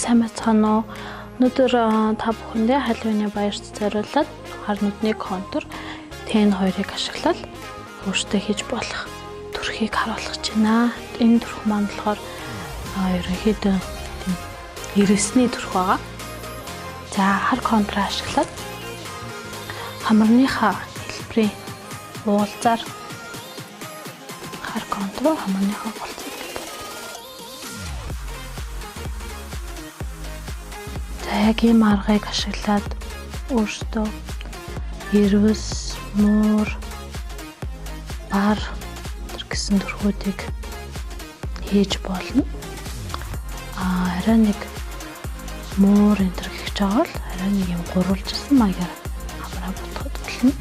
сайн бацгаана уу? Өнөөдөр та бүхэндээ Халвины баярт зориулаад хар нүдний контур TN2-ыг ашиглаад өөртөө хийж болох төрхийг харуулж байна. Энэ төрх маань болохоор ерөнхийдөө ирээсний төрх байгаа. За хар контур ашиглаад хамарныхаа хэлбэрийн уулзаар хар контур хамарныхаа уулзаар яг ийм аргыг ашиглаад өөртөө эрвэс, муур, бар гэсэн төрхүүдийг хийж болно. Арай нэг муур энэ төр гихж байгаа бол арай нэг юм гурвалжсан маягаар хамраа ботход болно.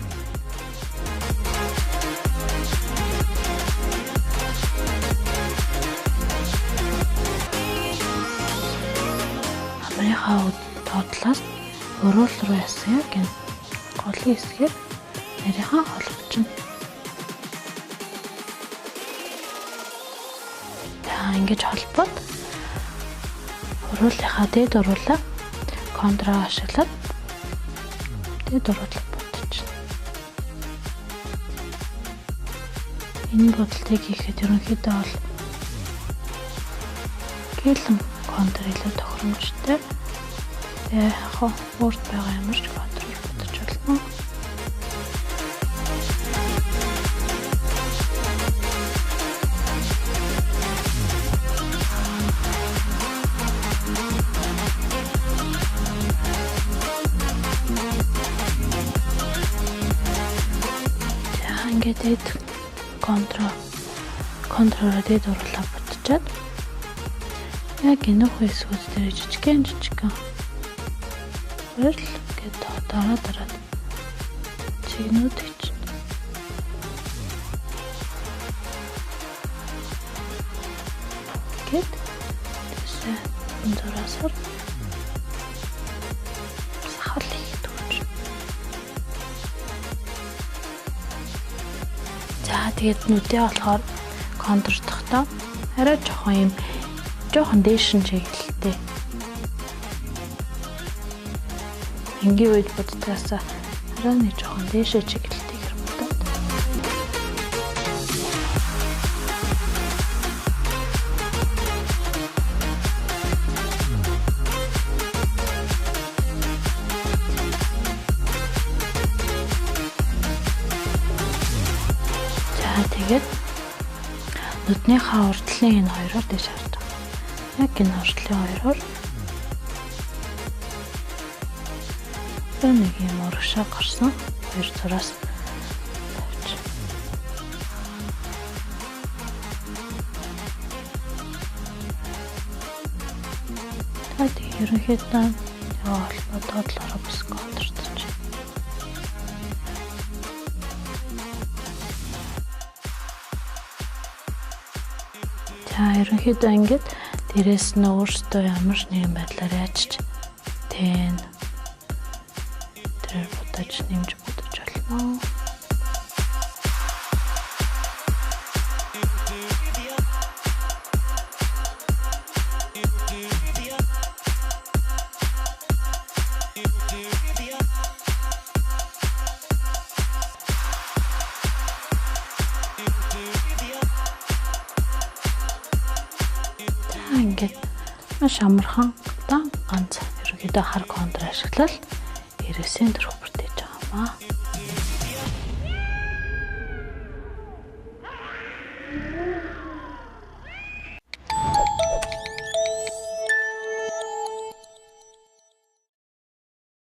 Хамрынхаа доотлоос уруул руу ясаа гэн голын хэсгээр нарийнхаа холбочин. Ингэж холбоод уруулынхаа дээд уруулаа контроо ашиглаад дээд уруулыг ботчих. Энэ бодлыг хийхэд ерөнхийдөө бол гэлэн контур илүү тохиромжтой. Яг уурд байгаа ямар ч контур ботчих болно. Ингээд контролоо дээд уруулаа ботчоод яг энэ хэсгүүд дээр жижигхэн хөрл гээд дараа чигнүүд хийчихнэ. Гээд тэсээ энэ дураасаар сахал хийдэгч. За тэгээд нүдээ болохоор контртохдоо арай жоохон дээшин чиглэлтэй. Энгийн үед боддоос арай нэг жоохон дээшээ чиглэлтэй хэрэгтэй. За тэгээд нүднийхаа урдлын энэ хоёроор дэш харж байгаа. Яг энэ урдлын хоёроор нэг юм урагшаа гарсан хоёр зураас тавьчих. Тэгээд ерөнхийдөө холбоо доотлороо бас контртч. За ерөнхийдөө ингээд дээрээс нь өөртөө ямар нэгэн байдлаар яачиж тэн тэр бодож нэмж бодож болно. Ингээд маш амархан ганц ерөнхийдөө хар контур ашиглал ирээсийн төрх бүрдэж байгаа юм аа.